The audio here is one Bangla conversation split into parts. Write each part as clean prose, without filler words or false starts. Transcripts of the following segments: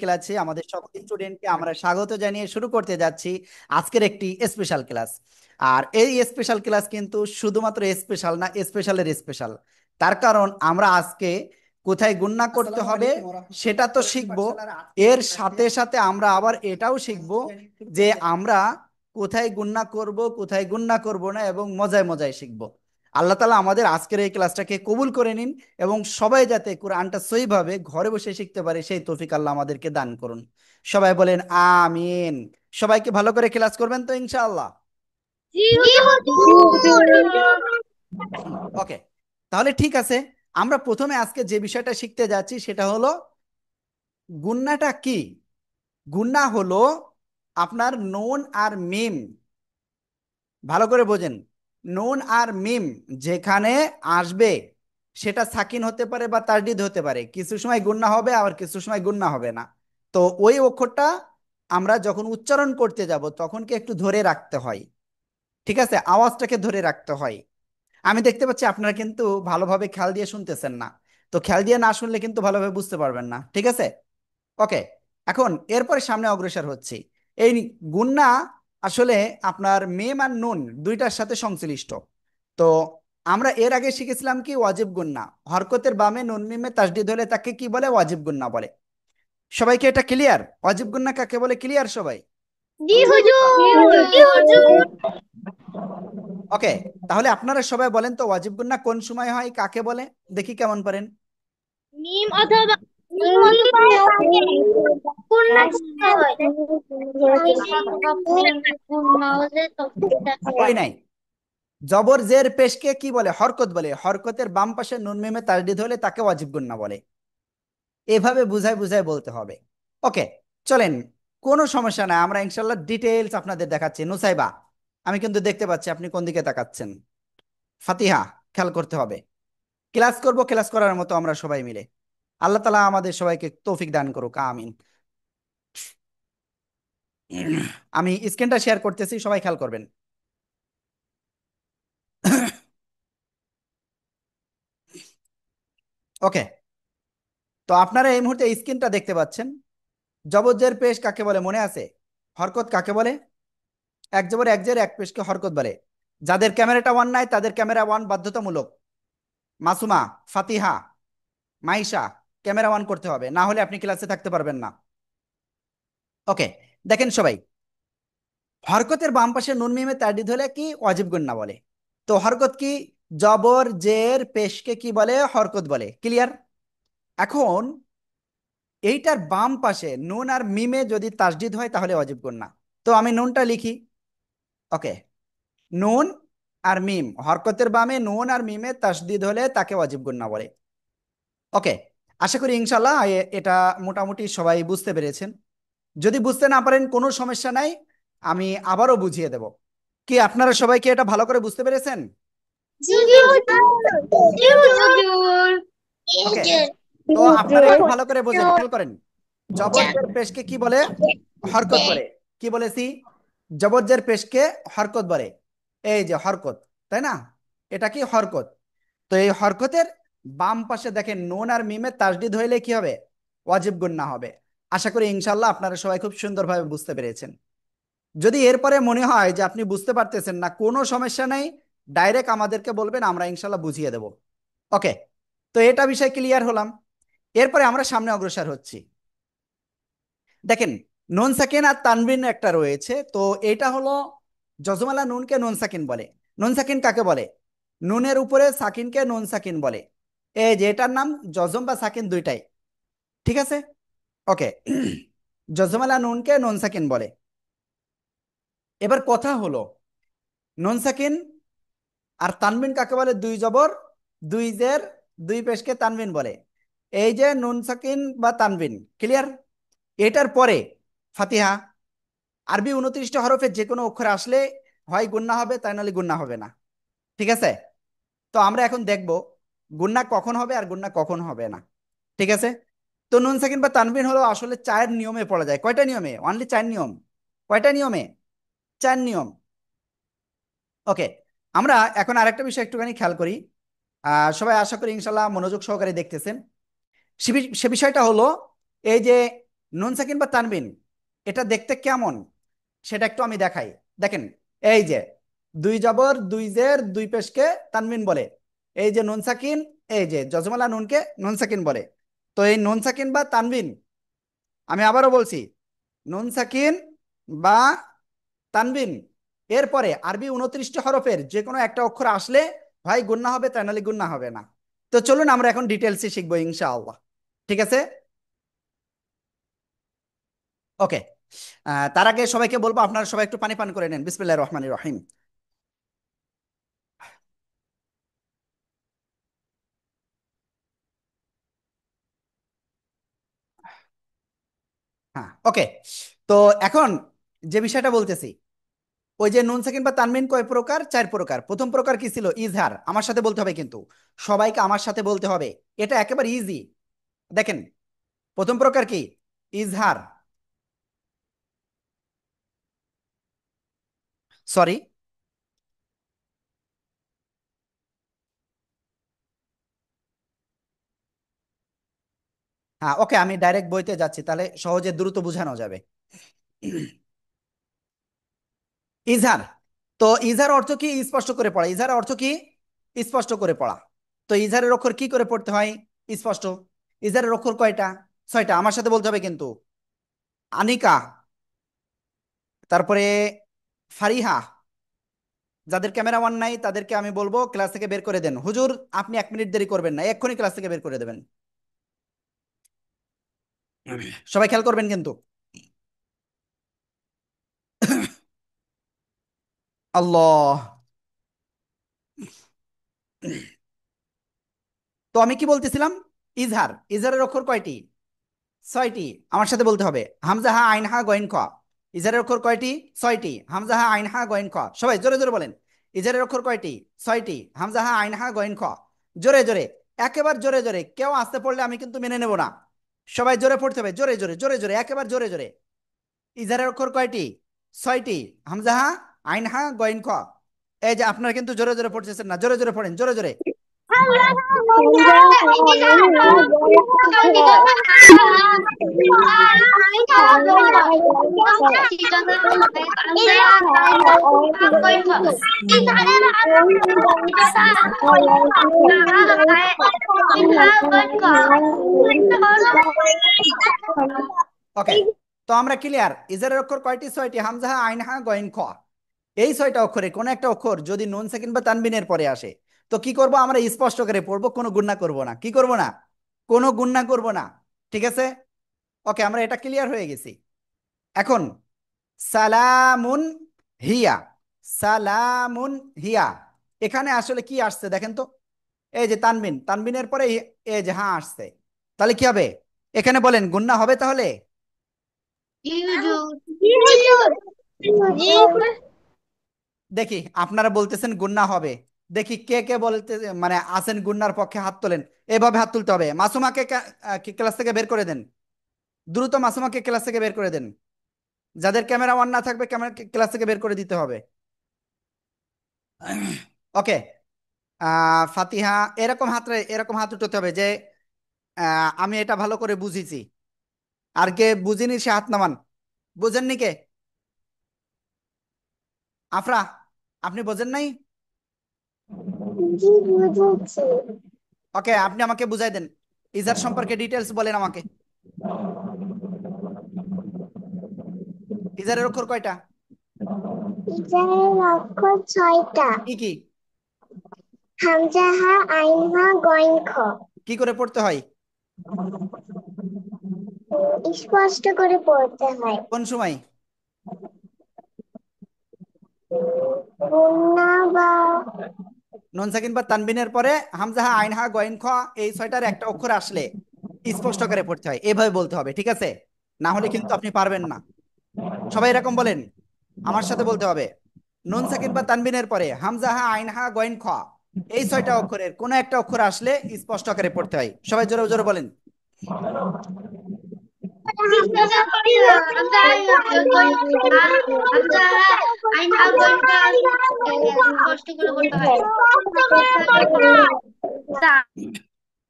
ক্লাসে আমাদের সকল স্টুডেন্টকে আমরা স্বাগত জানিয়ে শুরু করতে যাচ্ছি আজকের একটি স্পেশাল ক্লাস। আর এই স্পেশাল ক্লাস কিন্তু শুধুমাত্র স্পেশাল না, স্পেশালের স্পেশাল। তার কারণ আমরা আজকে কোথায় গুণনা করতে হবে সেটা তো শিখবো, এর সাথে সাথে আমরা আবার এটাও শিখবো যে আমরা কোথায় গুণনা করব, কোথায় গুণনা করব না, এবং মজায় মজায় শিখবো। আল্লাহ তাআলা আমাদের আজকের এই ক্লাসটাকে কবুল করে নিন এবং সবাই যাতে কোরআনটা সহিভাবে ঘরে বসে শিখতে পারে সেই তৌফিক আল্লাহ আমাদেরকে দান করুন। সবাই বলেন আমিন। সবাইকে ভালো করে ক্লাস করবেন তো ইনশাআল্লাহ। জি হুজুর। ওকে, তাহলে ঠিক আছে। আমরা প্রথমে আজকে যে বিষয়টা শিখতে যাচ্ছি সেটা হলো গুণনাটা কি। গুণনা হলো আপনার নুন আর মিম, ভালো করে বোঝেন। নুন আর মিম যেখানে আসবে সেটা সাকিন হতে পারে বা তাসদিদ হতে পারে, কিছু সময় গুণনা হবে আবার কিছু সময় গুণনা হবে না। তো ওই অক্ষরটা আমরা যখন উচ্চারণ করতে যাব তখন কি একটু ধরে রাখতে হয়, ঠিক আছে, আওয়াজটাকে ধরে রাখতে হয়। আমি দেখতে পাচ্ছি আপনারা কিন্তু ভালোভাবে খেয়াল দিয়ে শুনতেছেন না, তো খেয়াল দিয়ে না শুনলে কিন্তু ভালোভাবে বুঝতে পারবেন না, ঠিক আছে। ওকে, এখন এরপরে সামনে অগ্রসর হচ্ছি। এই গুণনা আসলে আপনার মিম আর নুন দুইটার সাথে সংশ্লিষ্ট। তো আমরা এর আগে শিখেছিলাম কি ওয়াজিব গুণনা, হরকতের বামে নুন মিমে তাসদিদ হলে তাকে কি বলে, ওয়াজিব গুণনা বলে। সবাইকে এটা ক্লিয়ার, ওয়াজিব গুণনা কাকে বলে, ক্লিয়ার সবাই? জি জি হুজুর। হুজুর। ওকে, তাহলে আপনারা সবাই বলেন তো ওয়াজিব গুণনা কোন সময় হয়, কাকে বলে, দেখি কেমন পারেন। মিম অথবা মিম অথবা তাকে পূর্ণা করতে তাসদীদ হয়। মিম অথবা পূর্ণ হলে তাকে হয় নাই। জবর জের পেশকে কি বলে, হরকত বলে। হরকতের বাম পাশে নুন মিমে তাসদিদ হলে তাকে ওয়াজিব গুণনা বলে। এভাবে বুঝায় বুঝায় বলতে হবে। ওকে, চলেন, কোনো সমস্যা নাই, আমরা ইনশাল্লাহ ডিটেইলস আপনাদের দেখাচ্ছি। নুসাইবা, আমি কিন্তু দেখতে পাচ্ছি আপনি কোন দিকে তাকাচ্ছেন। ফাতিহা, খেয়াল করতে হবে। ক্লাস করব, ক্লাস করার মতো আমরা সবাই মিলে। আল্লাহ তালা আমাদের সবাইকে তৌফিক দান করুক, আমিন। আমি স্ক্রিনটা শেয়ার করতেছি, সবাই খেয়াল করবেন। ওকে, তো আপনারা এই মুহূর্তে স্ক্রিনটা দেখতে পাচ্ছেন। জবরজের পেশ কাকে বলে মনে আছে? হরকত কাকে বলে? এক জবর এক জের এক পেশকে হরকত বলে। যাদের ক্যামেরাটা ওয়ান নাই তাদের ক্যামেরা ওয়ান বাধ্যতামূলক। মাসুমা, ফাতিহা, মাইশা, ক্যামেরা ওয়ান করতে হবে, না হলে আপনি ক্লাসে থাকতে পারবেন না। ওকে, দেখেন সবাই, হরকতের বাম পাশে নুন মিমে তারডিদ হলে কি ওয়াজিব গুন্না বলে। তো হরকত কি? জবর জের পেশকে কি বলে, হরকত বলে। ক্লিয়ার? এখন এইটার বাম পাশে নুন আর মিমে যদি তাসদিদ হয় তাহলে ওয়াজিব গুন্না। তো আমি নুনটা লিখি। ওকে, নুন আর মিম, হরকতের বামে নুন আর মিমে তাসদিদ হলে তাকে ওয়াজিব গুন্না বলে। ওকে, আশা করি ইনশাল্লাহ এটা মোটামুটি সবাই বুঝতে পেরেছেন। যদি বুঝতে না পারেন কোনো সমস্যা নাই, আমি আবারও বুঝিয়ে দেব। কি আপনারা সবাই কি এটা ভালো করে বুঝতে পেরেছেন? জি জি হুজুর। জি হুজুর। ওকে, তো আপনারা হুজুর। একটু ভালো করে বোঝেন, খেয়াল করেন। জবরজের পেশকে কি বলে, হরকত বলে। কি বলেছি? জবরজের পেশকে হরকত বলে। এই যে হরকত, তাই না? এটা কি হরকত? তো এই হরকতের বাম পাশে দেখেন নুন আর মিমে তাসদিদ হইলে কি হবে, ওয়াজিব গুন্না হবে। আশা করি ইনশাল্লাহ আপনারা সবাই খুব সুন্দরভাবে বুঝতে পেরেছেন। যদি এরপরে মনে হয় যে আপনি বুঝতে পারতেছেন না, কোনো সমস্যা নেই, ডাইরেক্ট আমাদেরকে বলবেন, আমরা ইনশাল্লাহ বুঝিয়ে দেব। ওকে, তো এটা বিষয় ক্লিয়ার হলাম। এরপরে আমরা সামনে অগ্রসর হচ্ছি। দেখেন, নুন সাকিন আর তানবিন একটা রয়েছে, তো এটা হলো জজমালা নুনকে নুন সাকিন বলে। নুন সাকিন কাকে বলে? নুনের উপরে সাকিনকে নুন সাকিন বলে। এই যে এটার নাম জজম বা সাকিন দুইটাই, ঠিক আছে। ওকে, জজমালা নুনকে নুন সাকিন বলে। এবার কথা হলো, নুন সাকিন আর তানবিন কাকে বলে? দুই জবর দুই জের দুই পেশকে তানবিন বলে। এই যে নুন সাকিন বা তানবিন, ক্লিয়ার? এটার পরে ফাতিহা। আরবি 29টা হরফে যে কোনো অক্ষর আসলে হয় গুন্না হবে, তাই নাহলে গুন্না হবে না, ঠিক আছে। তো আমরা এখন দেখব গুন্না কখন হবে আর গুন্না কখন হবে না, ঠিক আছে। তো নুন সাকিন বা তানবিন হলো আসলে চার নিয়মে পড়া যায়। কয়টা নিয়মে? অনলি চার নিয়ম। কয়টা নিয়মে? চার নিয়ম। ওকে, আমরা এখন আরেকটা বিষয় একটুখানি খেয়াল করি। সবাই আশা করি ইনশাল্লাহ মনোযোগ সহকারে দেখতেছেন। সে বিষয়টা হলো এই যে নুন সাকিন বা তানবিন এটা দেখতে কেমন সেটা একটু আমি দেখাই। দেখেন, এই যে দুই জবর দুই জের দুই পেশকে তানবিন বলে, এই যে নুন সাকিন, এই যে জজমালা নুনকে নুন সাকিন বলে। তো এই নুন সাকিন বা তানবিন, আমি আবারও বলছি, নুন সাকিন বা তানবিন এরপরে আরবি 29টি হরফের যে কোনো একটা অক্ষর আসলে হয় গুন্না হবে, তাই নাহলে গুন্না হবে না। তো চলুন আমরা এখন ডিটেলসে শিখবো ইনশাআল্লাহ। ঠিক আছে, ওকে। তার আগে সবাইকে বলবো আপনারা সবাই একটু পানি পান করে নেন। বিসমিল্লাহির রহমানির রহিম। হ্যাঁ, ওকে। তো এখন যে বিষয়টা বলতেছি, ওই যে নুন সাকিন বা তানবিন কয় প্রকার? 4 প্রকার। প্রথম প্রকার কি ছিল? ইজহার। আমার সাথে বলতে হবে কিন্তু, সবাইকে আমার সাথে বলতে হবে, এটা একেবারে ইজি। দেখেন, প্রথম প্রকার কি? ইজহার। সরি, হ্যাঁ, ওকে, আমি ডাইরেক্ট বইতে যাচ্ছি, তাহলে সহজে দ্রুত বোঝানো যাবে। ইজহার। তো ইজহার অর্থ কি? স্পষ্ট করে পড়া। ইজহার অর্থ কি? স্পষ্ট করে পড়া। তো ইজহারের অক্ষর কি করে পড়তে হয়? স্পষ্ট। ইজহারের অক্ষর কয়টা? 6টা। আমার সাথে বলতে হবে কিন্তু। আনিকা, তারপরে ফারিহা। যাদের ক্যামেরা অন নাই তাদেরকে আমি বলবো ক্লাস থেকে বের করে দেন। হুজুর, আপনি 1 মিনিট দেরি করবেন না, এক্ষুনি ক্লাস থেকে বের করে দেবেন। সবাই খেয়াল করবেন কিন্তু। আল্লাহ। তো আমি কি বলতেছিলাম? ইজহার। ইজহারের অক্ষর কয়টি? 6টি। আমার সাথে বলতে হবে, হামজা হা আইন হা গইন খ। ইজহারের অক্ষর কয়টি? 6টি। হামজা হা আইন হা গইন খ। সবাই জোরে জোরে বলেন, ইজহারের অক্ষর কয়টি? 6টি। হামজা হা আইন হা গইন খ। জোরে জোরে, একেবারে জোরে জোরে। কেউ আসতে পড়লে আমি কিন্তু মেনে নেব না। সবাই জোরে পড়তে হবে, জোরে জোরে জোরে জোরে, একেবারে জোরে জোরে। ইজহারের অক্ষর কয়টি? 6টি। হামজা হা আইন হা গইন খ। এই যে আপনারা কিন্তু জোরে জোরে পড়তেছেন না, জোরে জোরে পড়েন, জোরে জোরে। ওকে, তো আমরা ক্লিয়ার। ইজারের অক্ষর কয়টি? 6টি। হামজা হা আইন হা গইন খ। এই 6টা অক্ষরে কোন একটা অক্ষর যদি নুন সাকিন বা তানবিনের পরে আসে, তো কি করব? আমরা স্পষ্ট করে পড়বো, কোনো গুণনা করব না। কি করব না? কোনো গুণনা করব না। ঠিক আছে, ওকে, আমরা এটা ক্লিয়ার হয়ে গেছি। এখন সালামুন হিয়া। সালামুন হিয়া, এখানে আসলে কি আসছে দেখেন তো। এই যে তানবিন, তানবিনের পরে এই যে হা আসছে, তাহলে কি হবে? এখানে বলেন গুণনা হবে তাহলে? দেখি আপনারা বলতেছেন গুন্না হবে। দেখি কে কে বলতে মানে আসেন গুন্নার পক্ষে, হাত তোলেন। এভাবে হাত তুলতে হবে। মাসুমাকে ক্লাস থেকে বের করে দেন, দ্রুত মাসুমাকে ক্লাস থেকে বের করে দেন। যাদের ক্যামেরা অন না থাকবে ক্যামেরা ক্লাস থেকে বের করে দিতে হবে। ওকে। ফাতিহা, এরকম হাত উঠাতে হবে যে আমি এটা ভালো করে বুঝিছি। আর কে বুঝিনি সে হাত নামান। বুঝেননি কে? আফরা, আপনি বোঝেন নাই? জি বুঝেছি। ওকে, আপনি আমাকে বুঝাই দেন, ইজার সম্পর্কে ডিটেলস বলেন আমাকে। ইজারের অক্ষর কয়টা? ইজারের অক্ষর 6টা। কি কি? হামজা হা আইন হা গইন খ। কি করে পড়তে হয়? স্পষ্ট করে পড়তে হয়। কোন সময়? গুণনা বা নুন সাকিন বা তানবিনের পরে হামজা হা আইন হা গইন খ, এই 6টার একটা অক্ষর আসলে স্পষ্ট করে পড়তে হয়, এভাবে বলতে হবে। ঠিক আছে, না হলে কিন্তু আপনি পারবেন না। সবাই এরকম বলেন, আমার সাথে বলতে হবে, নুন সাকিন বা তানবিনের পরে হামজা হা আইন হা গইন খ, এই 6টা অক্ষরের কোন একটা অক্ষর আসলে স্পষ্ট করে পড়তে হয়। সবাই জোরে জোরে বলেন। স্পষ্ট করে বলতে হয়।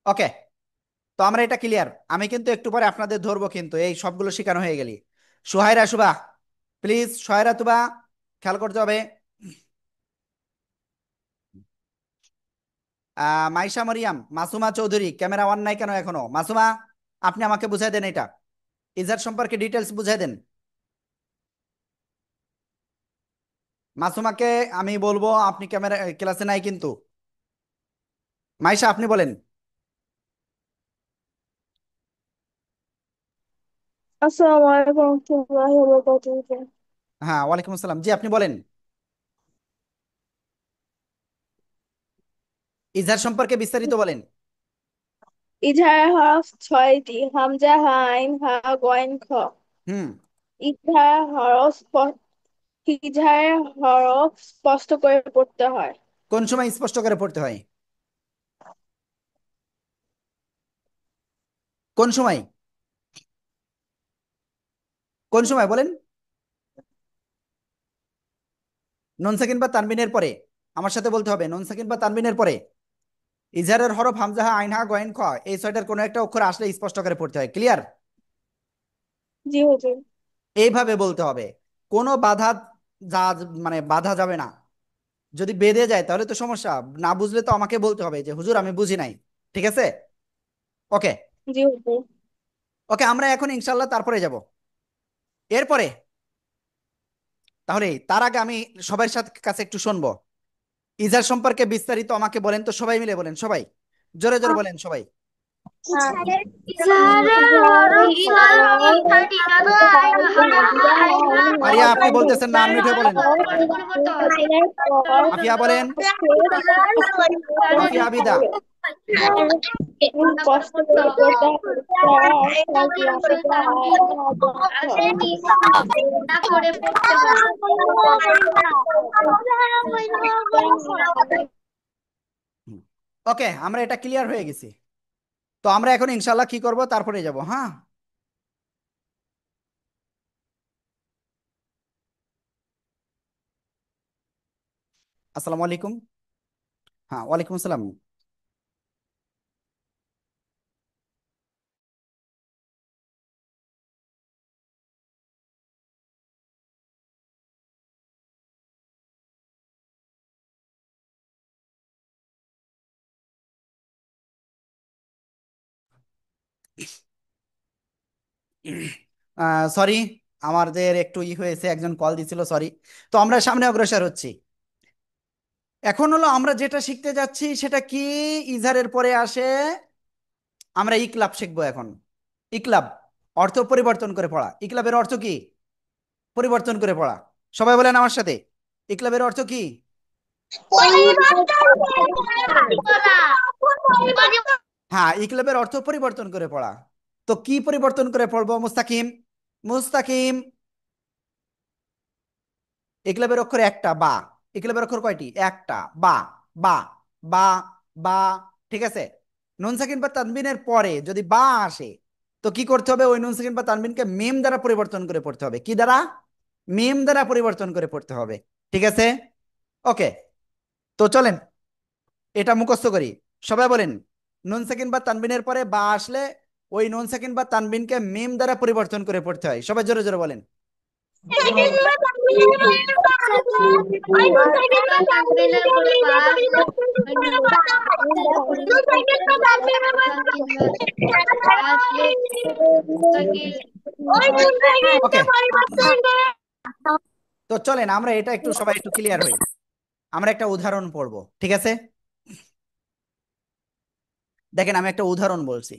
ওকে, তো আমরা এটা ক্লিয়ার। আমি কিন্তু একটু পরে আপনাদের ধরবো, কিন্তু এই সবগুলো শেখানো হয়ে গেলি। সুহাইরা সুবা, প্লিজ সুহাইরা তুবা খেয়াল করতে হবে। মাইশা মরিয়াম, মাসুমা চৌধুরী, ক্যামেরা অন নাই কেন এখনো? মাসুমা, আপনি আমাকে বুঝাই দেন এটা, ইজার সম্পর্কে ডিটেলস বুঝাই দেন। মাসুমাকে আমি বলবো, আপনি ক্যামেরা ক্লাসে নাই কিন্তু। মাইশা আপনি বলেন। আসসালামু আলাইকুম ওয়া রাহমাতুল্লাহি ওয়া বারাকাতুহু। হ্যাঁ, ওয়ালাইকুম আসসালাম, জি আপনি বলেন। ইজার সম্পর্কে বিস্তারিত বলেন। ইজহার হরফ ছয়টি: হামজা, হা, আইন, হা, গইন, খ। হুম। ইজহার হরফ ইজহার হরফ স্পষ্ট করে পড়তে হয়। কোন সময় স্পষ্ট করে পড়তে হয়? কোন সময়? কোন সময় বলেন? নুন সাকিন বা তানবিনের পরে। আমার সাথে বলতে হবে, নুন সাকিন বা তানবিনের পরে ইজহারের হরফ হামজা, হা, আইন, হা, গইন, খ, এই ছয়টার কোনো একটা অক্ষর আসলে স্পষ্ট করে পড়তে হয়। ক্লিয়ার? জি হুজুর। এইভাবে বলতে হবে। কোনো বাধা যা মানে বাধা যাবে না। যদি বেঁধে যায় তাহলে তো সমস্যা। না বুঝলে তো আমাকে বলতে হবে যে হুজুর আমি বুঝি নাই। ঠিক আছে? ওকে। জি হুজুর। ওকে, আমরা এখন ইনশাল্লাহ তারপরে যাব। এরপরে তাহলে তার আগে আমি সবার সাথে কাছে একটু শুনবো। ইজার সম্পর্কে বিস্তারিত আমাকে বলেন তো, সবাই মিলে বলেন, সবাই জোরে জোরে বলেন সবাই। ইজহারের হরফ ছয়টি: হামজা, আইন, হামজা, আইন, হা, মারিয়া গইন, খ। আপনি বলতেছেন না, আনমিউট হয়ে বলেন। স্পষ্ট করে পড়তে হয়। এর আফিয়া জন্য বলেন। ইজহারের আফিয়া আবিদা। করে স্পষ্ট পড়তে করে হবে। পড়তে হয়। আসলে না করে পড়তে হবে। ওকে, আমরা এটা ক্লিয়ার হয়ে গেছি। তো আমরা এখন ইনশাল্লাহ কি করব তারপরে যাব। হ্যাঁ, আসসালামু আলাইকুম। হ্যাঁ, ওয়ালাইকুম আসসালাম। সরি, আমাদের একটু হয়েছে, একজন কল দিছিল, সরি। তো আমরা সামনে অগ্রসর হচ্ছি। এখন হলো আমরা যেটা শিখতে যাচ্ছি সেটা কি? ইজহারের পরে আসে আমরা ইকলাব শিখবো এখন। ইকলাব অর্থ পরিবর্তন করে পড়া। ইকলাবের অর্থ কি? পরিবর্তন করে পড়া। সবাই বলেন আমার সাথে, ইকলাবের অর্থ কি? হ্যাঁ, ইকলাবের অর্থ পরিবর্তন করে পড়া। তো কি পরিবর্তন করে পড়বো মুস্তাকিম? মুস্তাকিম, ইকলাবের অক্ষর একটা বা। ইকলাবের অক্ষর কয়টি? একটা বা। বা বা বা। ঠিক আছে? নুন সাকিন বা তানবিনের পরে যদি বা আসে, তো কি করতে হবে? ওই নুন সাকিন বা তানবিনকে মিম দ্বারা পরিবর্তন করে পড়তে হবে। কি দ্বারা? মিম দ্বারা পরিবর্তন করে পড়তে হবে। ঠিক আছে? ওকে। তো চলেন এটা মুখস্থ করি। সবাই বলেন, নুন সাকিন বা তানবিনের পরে বা আসলে ওই নুন সাকিন বা তানবিনকে মিম দ্বারা পরিবর্তন করে পড়তে হয়। সবাই জোরে জোরে বলেন। তানবিনের পরে বা আসলে ওই নুনটা পরিবর্তন করে পড়তে হয়। বা আসলে তাকে ওকে। তো চলেন আমরা এটা একটু সবাই একটু ক্লিয়ার হই। আমরা একটা উদাহরণ পড়বো, ঠিক আছে? দেখেন আমি একটা উদাহরণ বলছি।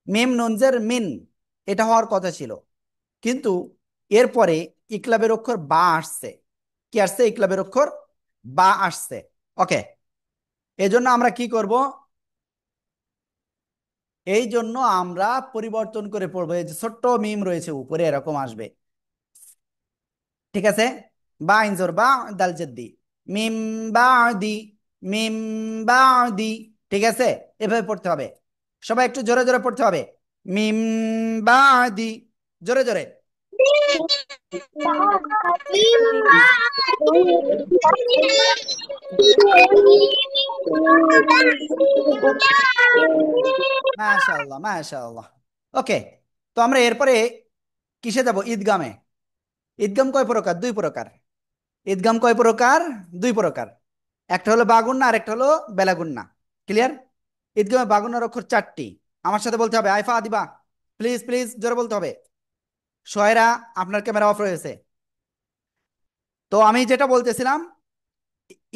মিম নুনজের মিন, এটা হওয়ার কথা ছিল, কিন্তু এরপরে ইকলাবের অক্ষর বা আসছে। কি আসছে? ইকলাবের অক্ষর বা আসছে। ওকে, এজন্য আমরা কি করব? এই জন্য আমরা পরিবর্তন করে পড়বো। এই যে ছোট্ট মিম রয়েছে উপরে, এরকম আসবে। ঠিক আছে? বা ইনজোর বা, দাল জেদ্দি, মিম বাদি, মিম বাদি। ঠিক আছে? এভাবে পড়তে হবে। সবাই একটু জোরে জোরে পড়তে হবে। মিম বাদি, জোরে জোরে। মাশাআল্লাহ, মাশাআল্লাহ। ওকে, তো আমরা এরপরে কিসে যাব? ঈদগামে। ঈদগাম কয় প্রকার? দুই প্রকার। ঈদগাম কয় প্রকার? দুই প্রকার। একটা হলো বাগুন্না আর একটা হলো বেলাগুন্না। ক্লিয়ার? ঈদগামে বাগুন্নার অক্ষর চারটি। আমার সাথে বলতে হবে, আইফা দিবা, প্লিজ প্লিজ জোরে বলতে হবে। সোহেরা, আপনার ক্যামেরা অফ রয়েছে। তো আমি যেটা বলতেছিলাম,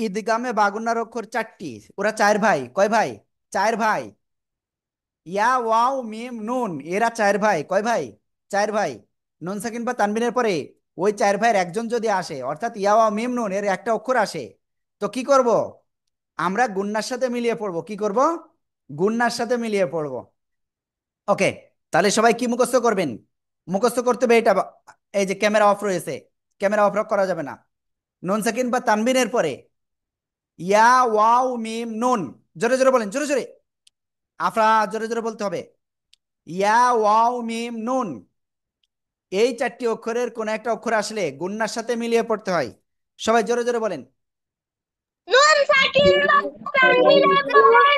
ঈদগামে বাগুন্নার অক্ষর চারটি। ওরা চার ভাই। কয় ভাই? চার ভাই। ইয়া ওয়াও মিম নুন, এরা চার ভাই। কয় ভাই? চার ভাই। নুন সাকিন বা তানবিনের পরে ওই চার ভাইয়ের একজন যদি আসে, অর্থাৎ ইয়া ওয়াও মিম নুন এর একটা অক্ষর আসে, তো কি করব? আমরা গুন্নার সাথে মিলিয়ে পড়বো। কি করব? গুন্নার সাথে মিলিয়ে পড়বো। ওকে, তাহলে সবাই কি মুখস্থ করবেন? মুখস্থ করতে হবে এটা। এই যে ক্যামেরা অফ রয়েছে, ক্যামেরা অফ করা যাবে না। নুন সাকিন বা তানবিনের পরে ইয়া ওয়াও মিম নুন, জোরে জোরে বলেন, জোরে জোরে। আফরা, জোরে জোরে বলতে হবে। ইয়া ওয়াও মিম নুন, এই চারটি অক্ষরের কোন একটা অক্ষর আসলে গুন্নার সাথে মিলিয়ে পড়তে হয়। সবাই জোরে জোরে বলেন। নুন সাকিন তানবিনের পরে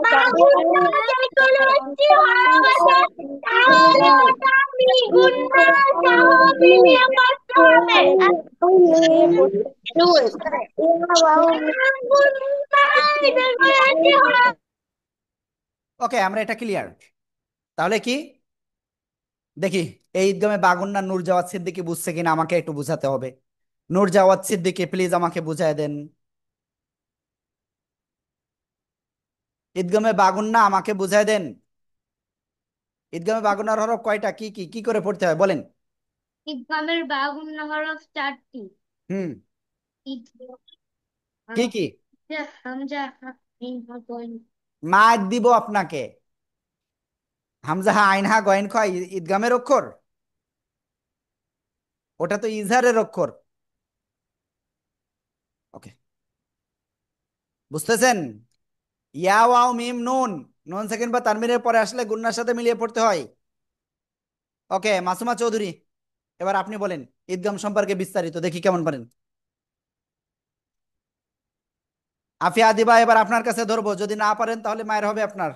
বাগুন্না যে কোনো একটি হরফ আছে তাহলে ওটা গুন্না সহ মিলিয়ে পড়তে হবে। ওকে, আমরা এটা ক্লিয়ার। তাহলে কি দেখি, এই ঈদগামে বাগুন্না নূর জাওয়াত সিদ্দিকী বুঝছে কিনা আমাকে একটু বুঝাতে হবে। নূর জাওয়াত সিদ্দিকী প্লিজ আমাকে বুঝায় দেন। ঈদগামে বাগুন্না আমাকে বুঝায় দেন। ঈদগামে বাগুন্নার হরফ কয়টা? কি কি কি করে পড়তে হয় বলেন। ইদগামের বাগুন্না হরফ চারটি। হুম। ইদগাম কি কি? হামজা মিম গইন। মার দিব আপনাকে। হামজা হা আইন হা গয়েন খ ঈদগামের অক্ষর? ওটা তো ইজহারের অক্ষর। ওকে, বুঝতেছেন? ইয়া ওয়াও মিম নুন, নুন সেকেন্ড বা তানবিনের পরে আসলে গুন্নার সাথে মিলিয়ে পড়তে হয়। ওকে, মাসুমা চৌধুরী, এবার আপনি বলেন ঈদগাম সম্পর্কে বিস্তারিত, দেখি কেমন পারেন। আফিয়া দিবা, এবার আপনার কাছে ধরবো, যদি না পারেন তাহলে মায়ের হবে আপনার।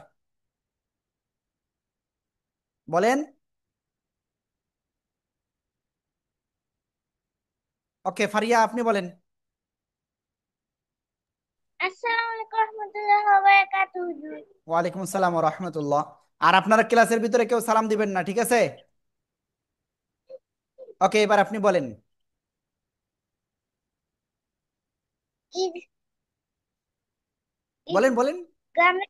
বলেন। ওকে, ফারিয়া আপনি বলেন। আসসালামু আলাইকুম রহমতুল্লাহ ওয়া বারাকাতুহু। ওয়ালাইকুম আসসালাম ওয়া রাহমাতুল্লাহ। আর আপনারা ক্লাসের ভিতরে কেউ সালাম দিবেন না, ঠিক আছে? ওকে, এবার আপনি বলেন। ঈদ বলেন বলেন। ঈদগামের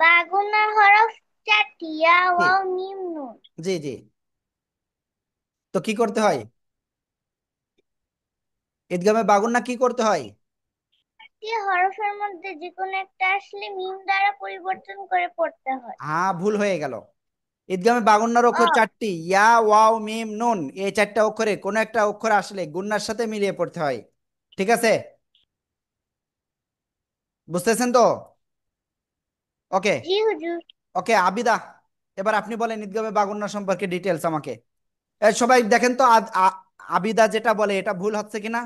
বাগুন্না হরফ চারটি, ইয়া জি ওয়াও মিম নুন। জি জি। তো কি করতে হয়? ঈদগামে বাগুন্না কি করতে হয়? একটি হরফের মধ্যে যে কোনো একটা আসলে মিম দ্বারা পরিবর্তন করে পড়তে হয়। হ্যাঁ, ভুল হয়ে গেল। ঈদগামে বাগুন্নার ও অক্ষর চারটি, ইয়া ওয়াও মিম নুন, এই চারটা অক্ষরে কোন একটা অক্ষর আসলে গুন্নার সাথে মিলিয়ে পড়তে হয়। ঠিক আছে? বুঝতেছেন তো? ওকে। জি হুজুর। ওকে আবিদা, এবার আপনি বলেন ঈদগামে বাগুন্না সম্পর্কে ডিটেলস আমাকে। সবাই দেখেন তো, আবিদা যেটা বলে এটা ভুল হচ্ছে কিনা।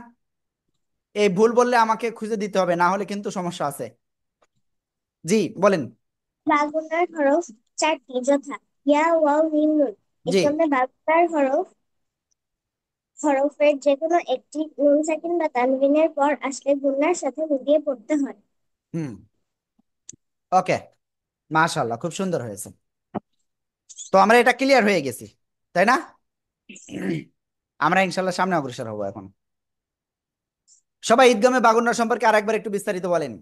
এই ভুল বললে আমাকে খুঁজে দিতে হবে, না হলে কিন্তু সমস্যা আছে। জি বলেন। বাগধারা হরফ চারটি যথা ইয়া ওয়াও মিম নুন। জি। এর বাগধারার হরফের যে কোনো একটি নুন সাকিন বা তানবিনের পর আসলে গুণার সাথে মিলিয়ে পড়তে হয়। হুম। ওকে, মাশাআল্লাহ, খুব সুন্দর হয়েছে। তো আমরা এটা ক্লিয়ার হয়ে গেছি, তাই না? আমরা ইনশাল্লাহ সামনে অগ্রসর হবো এখন। সবাই ঈদগামে বাগুন্না সম্পর্কে আরেকবার একটু বিস্তারিত বলেন।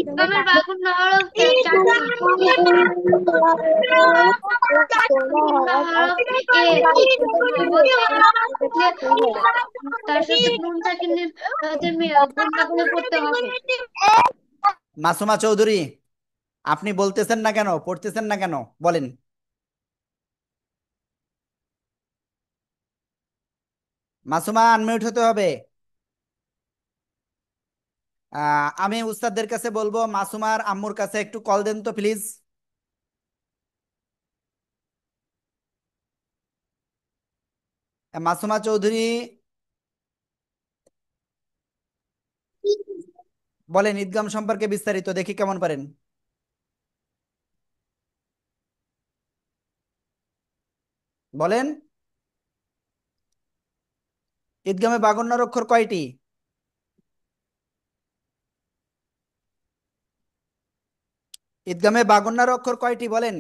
ঈদগামের বাগুন্না হরফ চারটি। বাগুন্না হরফ এক, তার সাথে নুন সাকিনের গুণনা করে পড়তে হবে। মাসুমা চৌধুরী, আপনি বলতেছেন না কেন, পড়তেছেন না কেন বলেন। মাসুমা, আনমিউট হতে হবে। আমি উস্তাদদের কাছে বলবো মাসুমার আম্মুর কাছে একটু কল দেন তো প্লিজ। মাসুমা চৌধুরী, বলেন ঈদগাম সম্পর্কে বিস্তারিত, দেখি কেমন পারেন। বলেন, ঈদগামে বাগন্নার অক্ষর কয়টি? ঈদগামে বাগন্নার অক্ষর কয়টি বলেন?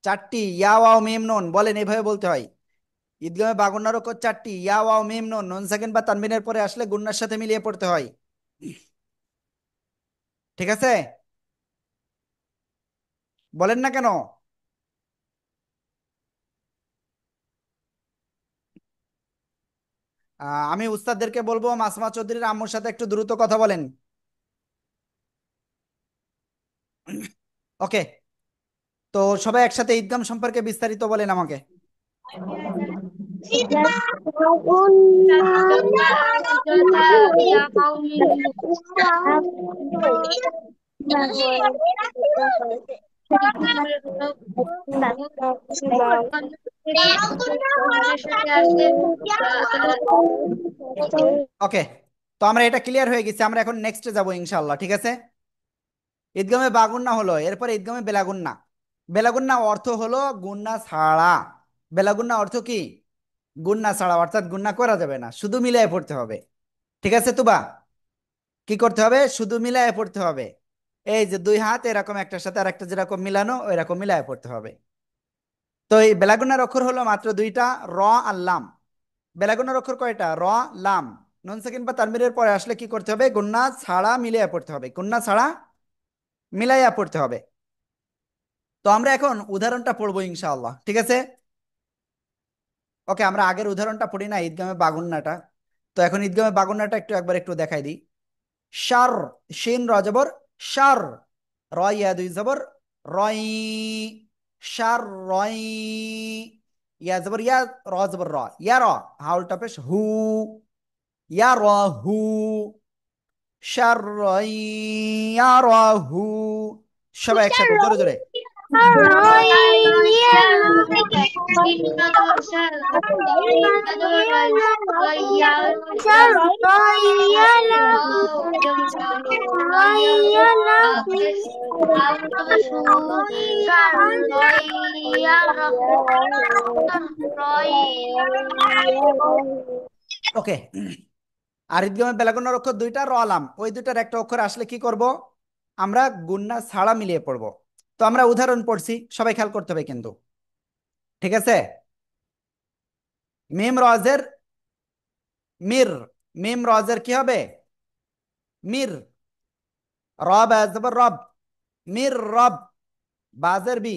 চারটি। ইয়া ওয়াও মিম নুন, বলেন এইভাবে বলতে হয়। ঈদগামে বাগন্নার অক্ষর চারটি, ইয়া ওয়াও মিম নুন, নুন সাকিন বা তানবিনের পরে আসলে গুন্নার সাথে মিলিয়ে পড়তে হয়। ঠিক আছে, বলেন না কেন? আমি উস্তাদদেরকে বলবো মাসমা চৌধুরীর আম্মুর সাথে একটু দ্রুত কথা বলেন। ওকে, তো সবাই একসাথে ঈদগাম সম্পর্কে বিস্তারিত বলেন আমাকে। ওকে, তো আমরা এটা ক্লিয়ার হয়ে গেছি, আমরা এখন নেক্সটে যাব ইনশাআল্লাহ। ঠিক আছে, ঈদগামে বাগুন্না হলো, এরপরে ঈদগামে বেলাগুন্না। বেলাগুন্না অর্থ হলো গুন্না ছাড়া। বেলাগুন্না অর্থ কি? গুন্না ছাড়া, অর্থাৎ গুন্না করা যাবে না, শুধু মিলিয়ে পড়তে হবে। ঠিক আছে তুবা, কি করতে হবে? শুধু মিলায়ে পড়তে হবে। এই যে দুই হাত এরকম একটার সাথে আর একটা যেরকম মিলানো, ওইরকম মিলায়ে পড়তে হবে। তো এই বেলাগুন্নার অক্ষর হলো মাত্র দুইটা, র আর লাম। বেলাগুন্নার অক্ষর কয়টা? র, লাম। নুন সাকিন বা তানবীরের পরে আসলে কি করতে হবে? গুন্না ছাড়া মিলিয়ে পড়তে হবে, গুন্না ছাড়া মিলাইয়া পড়তে হবে। তো আমরা এখন উদাহরণটা পড়বো ইনশাআল্লাহ। ঠিক আছে, ওকে, আমরা আগের উদাহরণটা পড়ি না, ঈদগামে বাগুন্নাটা। তো এখন ঈদগামে বাগুন্নাটা একটু দেখাই দিই। শার, শিন র জবর শার, র ইয়া দুই জবর রই, শার রই। ইয়া জবর ইয়া, র জবর র, ইয়া র। হাউল টাপেশ হু, ইয়া র হু, শার রই, ইয়া র হু। সবাই একসাথে জোরে জোরে। ওকে, আর ঈদগামে বেলাগুন্নার অক্ষর দুইটা, র লাম, ওই দুইটার একটা অক্ষর আসলে কি করব? আমরা গুন্না ছাড়া মিলিয়ে পড়ব। তো আমরা উদাহরণ পড়ছি, সবাই খেয়াল করতে হবে কিন্তু। ঠিক আছে, মিম রজের মির, মিম রজের কি হবে? মির। রব জবর রব, মির রব। বাজের বি,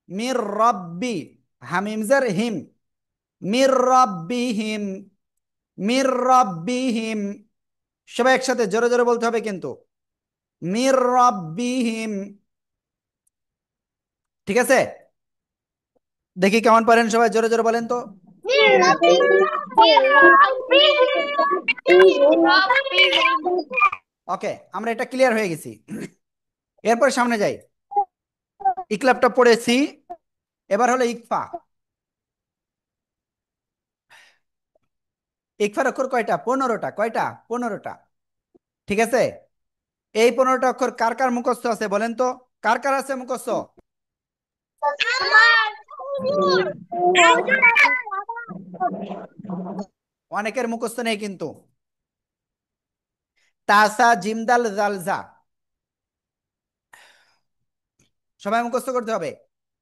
মির রব্বি। হামিমজের হিম, মির রব্বিহিম, মির রব্বিহিম। সবাই একসাথে জোরে জোরে বলতে হবে কিন্তু, মির রব্বিহিম। ঠিক আছে, দেখি কেমন পারেন, সবাই জোরে জোরে বলেন তো। ওকে, আমরা এটা ক্লিয়ার হয়ে গেছি। এরপর সামনে যাই। ইকলাবটা পড়েছি, এবার হলো ইকফা। ইকফার অক্ষর কয়টা? 15টা। কয়টা? 15টা। ঠিক আছে, এই 15টা অক্ষর কার কার মুখস্থ আছে বলেন তো? কার কার আছে মুখস্থ? অনেকের মুখস্থ নেই কিন্তু। তাসা জিমদাল জালজা, সবাই মুখস্থ করতে হবে।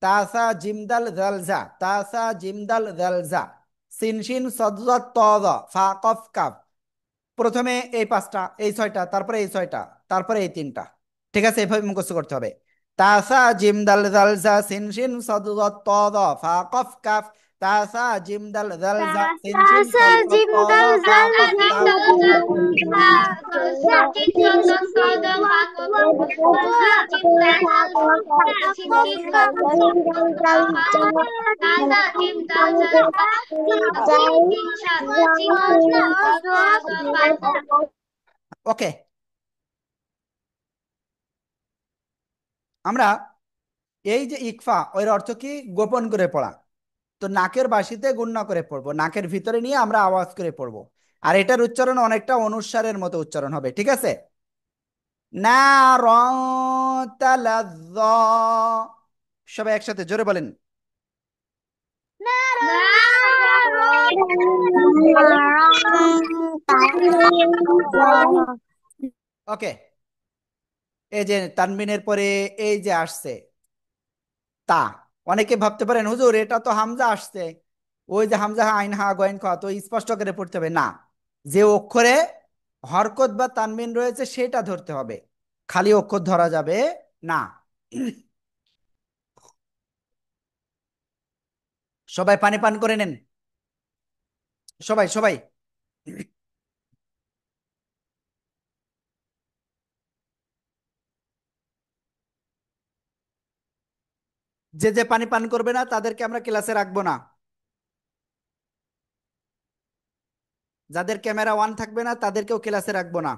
তাসা জিমদাল জালজা, তাসা জিমদাল জালজা। সিনশিন সদজত তদ, ফা কফ কাফ। প্রথমে এই পাঁচটা, এই ছয়টা, তারপরে এই ছয়টা, তারপরে এই তিনটা। ঠিক আছে, এভাবে মুখস্থ করতে হবে। তাসা জিম দাল জালজা সিনশিন সদজত তদ, ফা কফ কাফ। তাসা জিম দাল জালজা সিনশিন সদজত তদ, ফা কফ কাফ। ওকে, আমরা এই যে ইকফা, ওর অর্থ কি? গোপন করে পড়া। তো নাকের বাসিতে গুণ না করে পড়বো, নাকের ভিতরে নিয়ে আমরা আওয়াজ করে পড়বো। আর এটার উচ্চারণ অনেকটা অনুস্বারের মতো উচ্চারণ হবে, ঠিক আছে? নারন তালাজ্জা। সবাই একসাথে জোরে বলেন। ওকে, এই যে তানবিনের পরে এই যে আসছে তা, অনেকে ভাবতে পারেন হুজুর এটা তো হামজা আসছে, ওই যে হামজা আইন হা গয়েন খ তো স্পষ্ট করে পড়তে হবে না, যে অক্ষরে হরকত বা তানবিন রয়েছে সেটা ধরতে হবে, খালি অক্ষর ধরা যাবে না। সবাই পানি পান করে নেন, সবাই সবাই। যে যে পানি পান করবে না তাদেরকে আমরা ক্লাসে রাখবো না, যাদের ক্যামেরা ওয়ান থাকবে না তাদেরকেও ক্লাসে রাখবো না।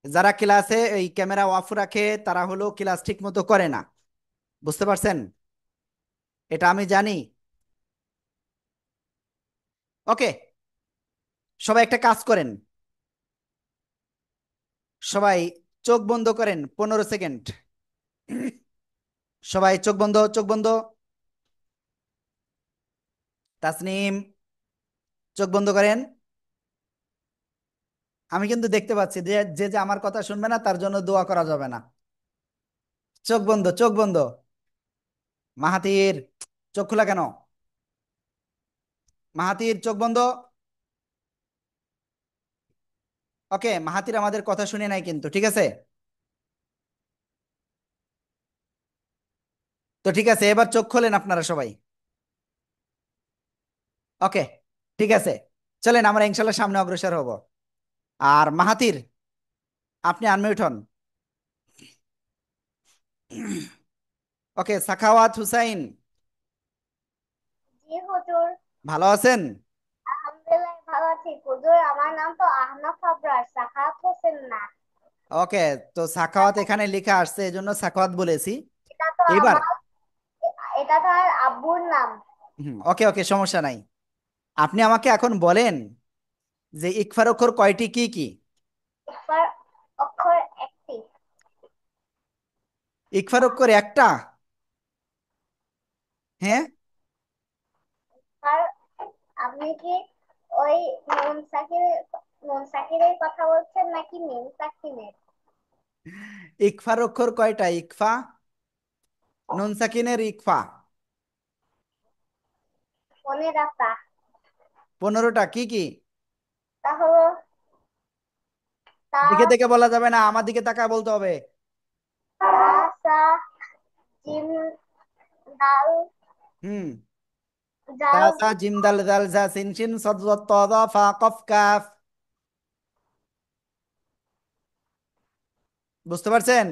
যারা ক্লাসে এই ক্যামেরা অফ রাখে তারা হলো ক্লাস ঠিক মতো করে না, বুঝতে পারছেন? এটা আমি জানি। ওকে, সবাই একটা কাজ করেন, সবাই চোখ বন্ধ করেন 15 সেকেন্ড। সবাই চোখ বন্ধ, চোখ বন্ধ। তাসনিম, চোখ বন্ধ করেন। আমি কিন্তু দেখতে পাচ্ছি যে যে যে আমার কথা শুনবে না তার জন্য দোয়া করা যাবে না। চোখ বন্ধ, চোখ বন্ধ। মাহাতির, চোখ খোলা কেন? মাহাতির চোখ বন্ধ। ওকে, মাহাতির আমাদের কথা শুনে নাই কিন্তু, ঠিক আছে? তো ঠিক আছে, এবার চোখ খোলেন আপনারা সবাই। ওকে, ঠিক আছে, চলেন আমরা ইনশাল্লাহ সামনে অগ্রসর হব। আর মাহাতির, আপনি আনমিউট হন। ওকে, সাখাওয়াত হুসাইন, জি হুজুর। ভালো আছেন? আলহামদুলিল্লাহ ভালো আছি হুজুর, আমার নাম তো আহনাফ আবরার, সাখাত হোসেন না। ওকে, তো সাখাওয়াত এখানে লেখা আসছে এই জন্য সাখাওয়াত বলেছি। এটা তো এবার আমার, এটা তো আর আব্বুর নাম। ওকে ওকে, সমস্যা নাই। আপনি আমাকে এখন বলেন যে ইকফার অক্ষর কয়টি, কি কি? ইকফার অক্ষর একটি। ইকফার অক্ষর একটা? হ্যাঁ। আর আপনি কি ওই নুন সাকিরের, নুন সাকিরের কথা বলছেন নাকি মিম সাকিনের? ইকফার অক্ষর কয়টা? ইকফা, নুন সাকিনের ইকফা। 15টা। 15টা, কি কি? তা হলো তা, দেখে দেখে বলা যাবে না, আমার দিকে তাকায় বলতে হবে। তা, সা, জিম, দাল, হুম। তা জাল। সা জিম দাল জাল জা সিন শিন সদ জত ত দ ফা কফ কাফ। বুঝতে পারছেন?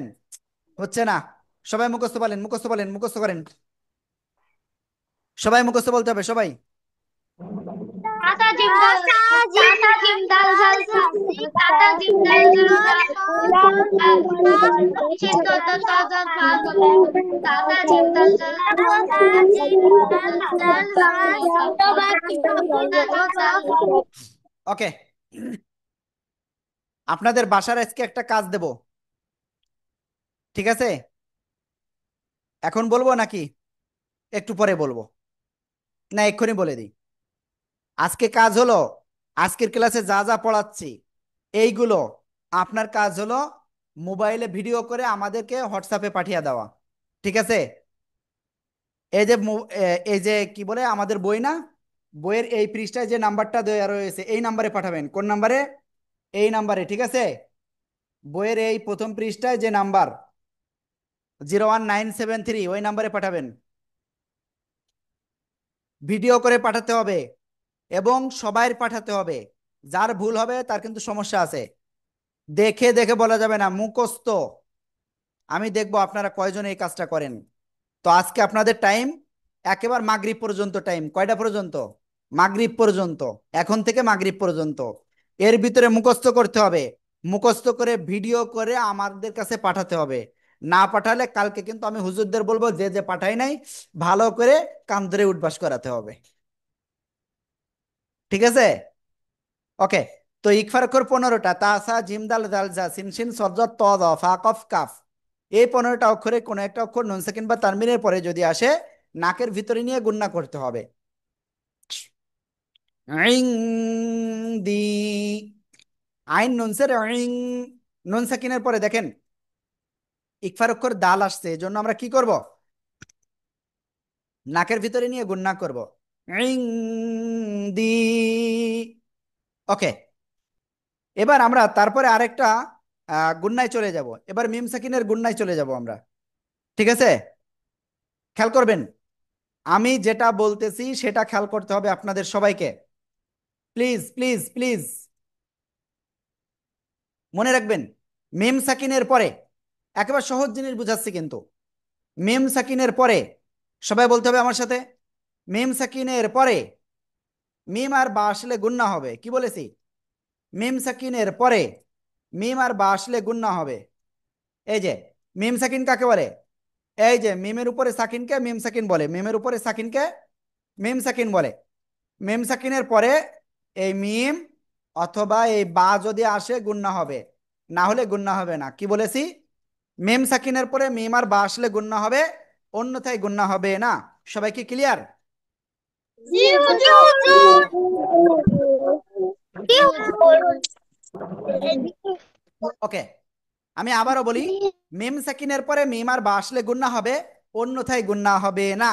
হচ্ছে না। সবাই মুখস্থ বলেন, মুখস্থ বলেন, মুখস্থ করেন। সবাই মুখস্থ বলতে হবে, সবাই। টাটা জিম দাল, টাটা জিম দাল জাল সা, টাটা জিম দাল জাল সা, নিচে তো তো তো তো ফা তো, টাটা জিম দাল জাল, টাটা জিম দাল জাল সা, টাটা জিম দাল। ওকে, আপনাদের বাসার আজকে একটা কাজ দেব, ঠিক আছে? এখন বলবো নাকি একটু পরে বলবো? না এক্ষুনি বলে দিই। আজকে কাজ হলো, আজকের ক্লাসে যা যা পড়াচ্ছি এইগুলো আপনার কাজ হলো মোবাইলে ভিডিও করে আমাদেরকে হোয়াটসঅ্যাপে পাঠিয়ে দেওয়া, ঠিক আছে? এই যে এই যে কি বলে আমাদের বই না, বইয়ের এই পৃষ্ঠায় যে নাম্বারটা দেওয়া রয়েছে এই নাম্বারে পাঠাবেন। কোন নাম্বারে? এই নাম্বারে, ঠিক আছে? বইয়ের এই প্রথম পৃষ্ঠায় যে নাম্বার 01973 ওই নাম্বারে পাঠাবেন। ভিডিও করে পাঠাতে হবে এবং সবাই পাঠাতে হবে। যার ভুল হবে তার কিন্তু সমস্যা আছে। দেখে দেখে বলা যাবে না, মুখস্থ। আমি দেখবো আপনারা কয়জন এই কাজটা করেন। তো আজকে আপনাদের টাইম একেবারে মাগরিব পর্যন্ত, টাইম কয়টা পর্যন্ত? মাগরিব পর্যন্ত। এখন থেকে মাগরিব পর্যন্ত এর ভিতরে মুখস্থ করতে হবে, মুখস্থ করে ভিডিও করে আমাদের কাছে পাঠাতে হবে। না পাঠালে কালকে কিন্তু আমি হুজুরদের বলবো যে যে পাঠাই নাই ভালো করে কান ধরে উঠবাস করাতে হবে। ঠিক আছে? ওকে। তো ইকফার অক্ষর 15টা, তাসা জিম দাল জাল জা সিন শিন সদ জ ত দ ফা কফ কাফ। এই 15টা অক্ষরে কোনো একটা অক্ষর নুন সাকিন বা তানবিনের পরে যদি আসে নাকের ভিতরে নিয়ে গুণনা করতে হবে। ইং দি, আইন নুনসের ইং, নুন সাকিনের পরে দেখেন ইকফার অক্ষর দাল আসছে, এই জন্য আমরা কি করব? নাকের ভিতরে নিয়ে গুণনা করব। ইং দি। ওকে। এবার আমরা তারপরে আরেকটা গুন্নায় চলে যাব, এবার মিম সাকিনের গুন্নায় চলে যাব আমরা। ঠিক আছে? খেয়াল করবেন, আমি যেটা বলতেছি সেটা খেয়াল করতে হবে আপনাদের সবাইকে। প্লিজ প্লিজ প্লিজ মনে রাখবেন, মিম সাকিনের পরে একেবারে সহজ জিনিস বুঝাচ্ছি কিন্তু, মিম সাকিনের পরে সবাই বলতে হবে আমার সাথে, মিম সাকিনের পরে মিম আর বা আসলে গুন্না হবে। কি বলেছি? মিম সাকিনের পরে মিম আর বা আসলে গুন্না হবে। এই যে মিম সাকিন কাকে বলে? এই যে মিমের উপরে সাকিনকে মিম সাকিন বলে, মিমের উপরে সাকিনকে মিম সাকিন বলে। মিম সাকিনের পরে এই মিম অথবা এই বা যদি আসে গুন্না হবে, না হলে গুন্না হবে না। কি বলেছি? মিম সাকিনের পরে মিম আর বা আসলে গুন্না হবে, অন্যথায় গুন্না হবে না। সবাই কি ক্লিয়ার? জি হুজুর। জি হুজুর। ওকে, আমি আবারও বলি, মিম সাকিনের পরে মিম আর বা আসলে গুন্না হবে, অন্যথায় গুন্না হবে না।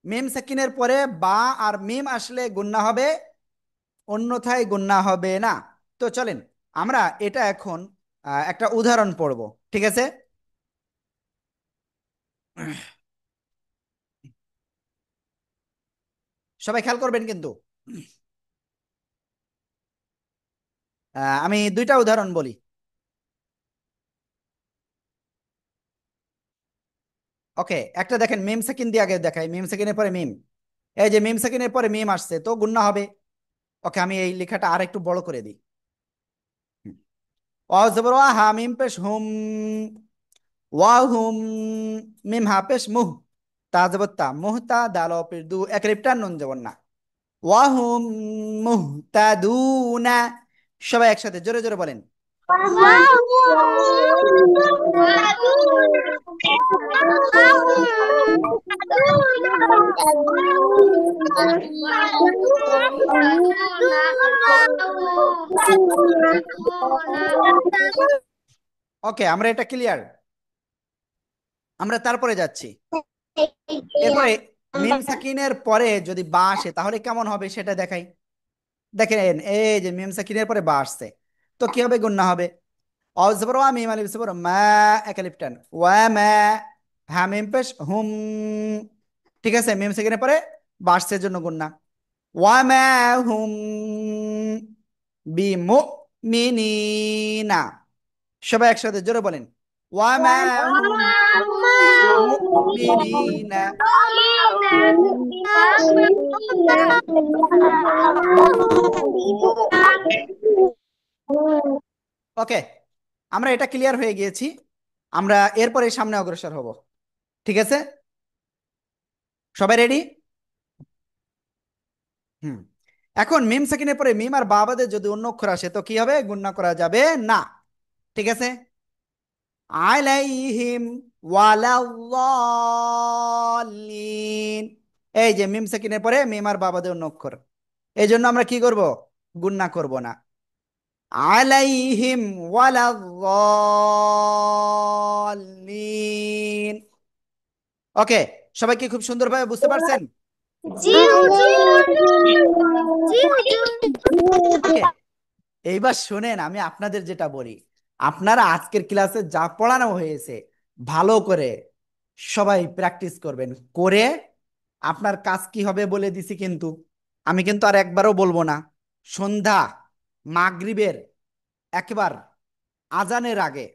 মিম সাকিনের পরে বা আর মিম আসলে গুন্না হবে, অন্যথায় গুন্না হবে না। তো চলেন আমরা এটা এখন একটা উদাহরণ পড়ব। ঠিক আছে? সবাই খেয়াল করবেন কিন্তু। আমি দুইটা উদাহরণ বলি। ওকে, একটা দেখেন মিম সেকেন্ড দিয়ে আগে দেখাই, মিম সেকেন্ডের পরে মিম। এই যে মিম সেকেন্ডের পরে মিম আসছে তো গুন্না হবে। ওকে, আমি এই লেখাটা আর একটু বড় করে দিই। ওয়া জবর ওয়া, হা মিম পেশ হুম, ওয়া হুম, মিম হা পেশ মুহ, তা জবর তা, মুহতা দাল পেশ দু, এক রেপটা নুন জবর না। ওয়া হুম মুহতাদুনা। সবাই একসাথে জোরে জোরে বলেন। ওকে, আমরা এটা ক্লিয়ার। আমরা তারপরে যাচ্ছি। এরপরে মিম সাকিনের পরে যদি বা আসে তাহলে কেমন হবে সেটা দেখাই। দেখেন এই যে মিম সাকিনের পরে বা আসছে, তো কি হবে? গুন্না হবে। অজবর ওয়া মিম আলিফ জবর মা, একালিফ টান, ওয়া মা, হা মিম পেশ হুম। ঠিক আছে? মিম সাকিনের পরে বা আসছে জন্য গুন্না। ওয়া মা হুম বিমুমিনিনা। সবাই একসাথে জোরে বলেন। ওয়া মা হুম বিমুমিনিনা। ওকে, আমরা এটা ক্লিয়ার হয়ে গিয়েছি। আমরা এরপরে সামনে অগ্রসর হব। ঠিক আছে? সবাই রেডি? হুম। এখন মিম সেকেন্ডের পরে মিম আর বাবাদের যদি অন্য অক্ষর আসে তো কি হবে? গুণনা করা যাবে না। ঠিক আছে? আলাইহিম ওয়ালাল্লালিন। এই যে মিম সেকেন্ডের পরে মিম আর বাবাদের অন্য অক্ষর, এই জন্য আমরা কি করব? গুণনা করব না। আলাইহিম ওয়ালাল্লালিন। ওকে, সবাই কি খুব সুন্দরভাবে বুঝতে পারছেন? জি হুজুর। জি হুজুর। ওকে, এইবার শুনেন আমি আপনাদের যেটা বলি, আপনারা আজকের ক্লাসে যা পড়ানো হয়েছে ভালো করে সবাই প্র্যাকটিস করবেন, করে আপনার কাজ কি হবে বলে দিছি কিন্তু। আমি কিন্তু আর একবারও বলবো না, সন্ধ্যা মাগরিবের একবার আজানের আগে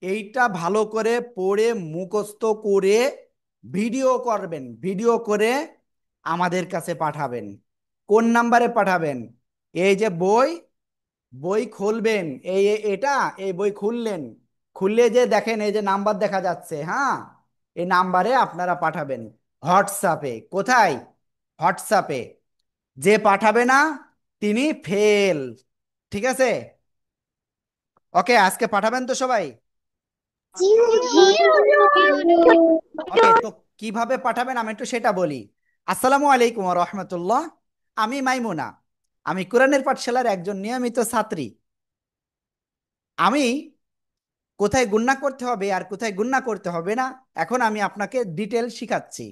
এইটা ভালো করে পড়ে মুখস্থ করে ভিডিও করবেন, ভিডিও করে আমাদের কাছে পাঠাবেন। কোন নাম্বারে পাঠাবেন? এই যে বই, বই খুলবেন, এই এটা, এই বই খুললেন, খুললে যে দেখেন এই যে নাম্বার দেখা যাচ্ছে, হ্যাঁ, এই নাম্বারে আপনারা পাঠাবেন হোয়াটসঅ্যাপে। কোথায়? হোয়াটসঅ্যাপে। যে পাঠাবে না তিনি ফেল। ঠিক আছে? ওকে, আজকে পাঠাবেন তো সবাই? জি হুজুর। ওকে, তো কিভাবে পাঠাবেন আমি একটু সেটা বলি। আসসালামু আলাইকুম ওয়া রাহমাতুল্লাহ। আমি মাইমুনা। আমি কোরআনের পাঠশালার একজন নিয়মিত ছাত্রী। আমি কোথায় গুন্না করতে হবে আর কোথায় গুন্না করতে হবে না এখন আমি আপনাকে ডিটেল শিখাচ্ছি।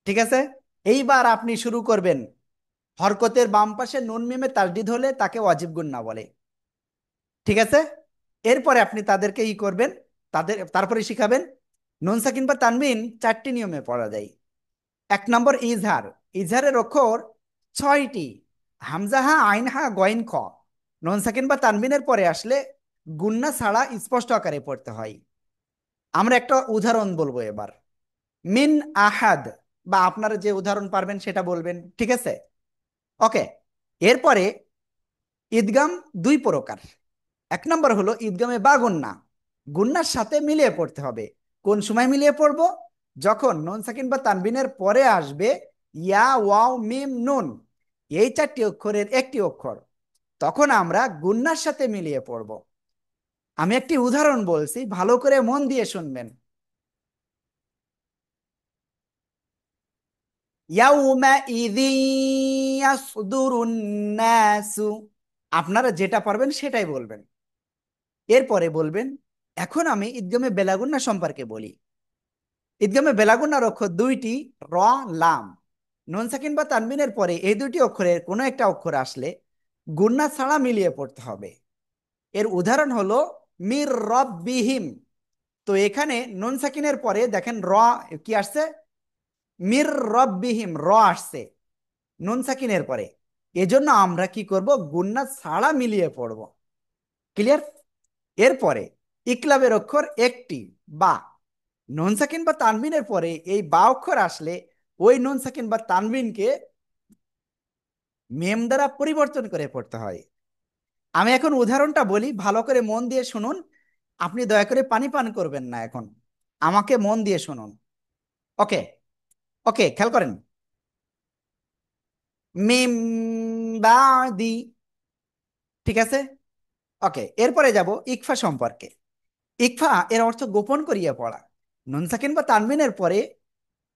ঠিক আছে? এইবার আপনি শুরু করবেন। হরকতের বাম পাশে নুন মিমে তাসদিদ হলে তাকে ওয়াজিব গুন্না বলে। ঠিক আছে? এরপরে আপনি তাদেরকে করবেন, তারপরে শিখাবেন নুন সাকিন বা তানবিন চারটি নিয়মে পড়া যায়। 1 নম্বর ইজহার। ইজহারের অক্ষর 6টি। হামজা হা, আইন হা, গয়েন খ। নুন সাকিন বা তানবিনের পরে আসলে গুন্না ছাড়া স্পষ্ট আকারে পড়তে হয়। আমরা একটা উদাহরণ বলবো এবার। মিন আহাদ, বা আপনারা যে উদাহরণ পারবেন সেটা বলবেন। ঠিক আছে? ওকে। এরপরে ঈদগাম 2 প্রকার। 1 নম্বর হলো ঈদগামে বা গুন্না। গুন্নার সাথে মিলিয়ে পড়তে হবে। কোন সময় মিলিয়ে পড়বো? যখন নুন সাকিন বা তানবিনের পরে আসবে ইয়া, ওয়াও, মিম, নুন, এই 4টি অক্ষরের একটি অক্ষর, তখন আমরা গুন্নার সাথে মিলিয়ে পড়ব। আমি একটি উদাহরণ বলছি, ভালো করে মন দিয়ে শুনবেন। ইয়াউমাইযিন ইয়াসদুরুন নাসু। আপনারা যেটা পারবেন সেটাই বলবেন। এরপরে বলবেন এখন আমি ঈদগামে বেলাগুন্না সম্পর্কে বলি। ঈদগামে বেলাগুন্নার অক্ষর 2টি, র, লাম। নুন সাকিন বা তানবিনের পরে এই 2টি অক্ষরের কোনো একটা অক্ষর আসলে গুন্না ছাড়া মিলিয়ে পড়তে হবে। এর উদাহরণ হলো মির রব্বিহিম। তো এখানে নুন সাকিনের পরে দেখেন র কি আসছে, মির রব্বিহিম, র আসছে নুন সাকিনের পরে। এজন্য আমরা কি করব, গুন্না ছাড়া মিলিয়ে পড়ব। ক্লিয়ার? এরপরে ইকলাবের অক্ষর 1টি, বা। নুন সাকিন বা তানবিনের পরে এই বা অক্ষর আসলে ওই নুন সাকিন বা তানবিনকে মেম দ্বারা পরিবর্তন করে পড়তে হয়। আমি এখন উদাহরণটা বলি, ভালো করে মন দিয়ে শুনুন। আপনি দয়া করে পানি পান করবেন না এখন, আমাকে মন দিয়ে শুনুন। ওকে? ওকে, খেয়াল করেন। মিম বাদি। ঠিক আছে? ওকে, এরপরে যাব ইকফা সম্পর্কে। ইকফা এর অর্থ গোপন করিয়া পড়া। নুন সাকিন বা তানবিনের পরে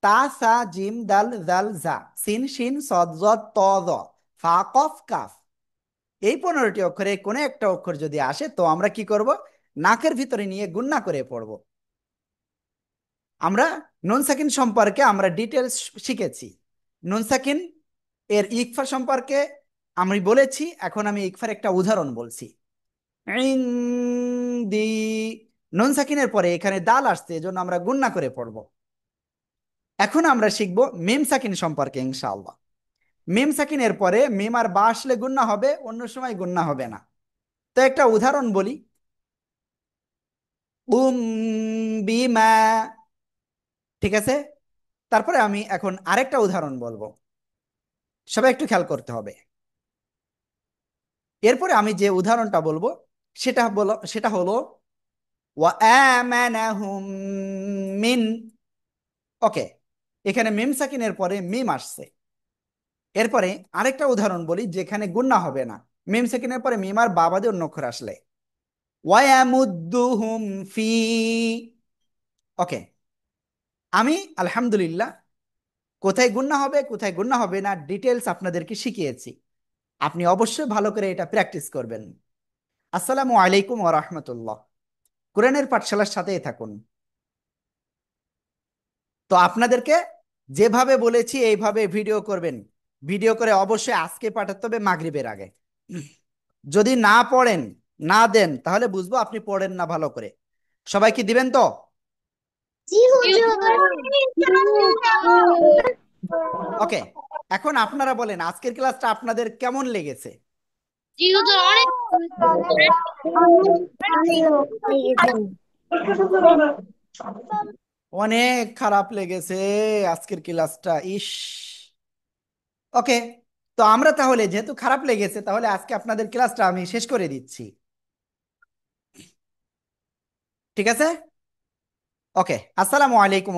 তা, সা, জিম, দাল, জাল, জা, সিন, শিন, সদ, জদ, ত, দ, ফা, কফ, কাফ, এই 15টি অক্ষরে কোনো একটা অক্ষর যদি আসে তো আমরা কি করব, নাকের ভিতরে নিয়ে গুন্না করে পড়ব। আমরা নুন সাকিন সম্পর্কে আমরা ডিটেলস শিখেছি। নুন সাকিন এর ইকফা সম্পর্কে আমি বলেছি, এখন আমি ইকফার একটা উদাহরণ বলছি। ইনদি। নুন সাকিনের পরে এখানে দাল আসছে, এজন্য আমরা গুন্না করে পড়ব। এখন আমরা শিখব মিম সাকিন সম্পর্কে ইনশাআল্লাহ। মিম সাকিনের পরে মিম আর বা আসলে গুন্না হবে, অন্য সময় গুন্না হবে না। তো একটা উদাহরণ বলি। উম বিমা। ঠিক আছে? তারপরে আমি এখন আরেকটা উদাহরণ বলবো, সবাই একটু খেয়াল করতে হবে। এরপরে আমি যে উদাহরণটা বলবো সেটা হলো ওয়া আমানাহুম মিন। ওকে, এখানে মিম সাকিনের পরে মিম আসছে। এরপরে আরেকটা উদাহরণ বলি যেখানে গুন্না হবে না, মিম সাকিনের পরে মিম আর বাবাদের অন্য অক্ষর আসলে ওয়ায়ামুদ্দুহুম ফি। ওকে, আমি আলহামদুলিল্লাহ কোথায় গুন্না হবে কোথায় গুন্না হবে না ডিটেলস আপনাদেরকে শিখিয়েছি। আপনি অবশ্যই ভালো করে এটা প্র্যাকটিস করবেন। আসসালামু আলাইকুম ওয়া রাহমাতুল্লাহ। কোরআনের পাঠশালার সাথেই থাকুন। তো আপনাদেরকে যেভাবে বলেছি এইভাবে ভিডিও করবেন। ভিডিও করে অবশ্যই আজকে পাঠাতে হবে মাগরিবের আগে। যদি না পড়েন, না দেন, তাহলে বুঝবো আপনি পড়েন না ভালো করে। সবাই কি দিবেন তো? জি হুজুর। ওকে, এখন আপনারা বলেন আজকের ক্লাসটা আপনাদের কেমন লেগেছে? জি হুজুর, অনেক অনেক খারাপ লেগেছে আজকের ক্লাসটা, ইস। ওকে, তো আমরা তাহলে যেহেতু খারাপ লেগেছে তাহলে আজকে আপনাদের ক্লাসটা আমি শেষ করে দিচ্ছি। ঠিক আছে? ওকে, আসসালামু আলাইকুম।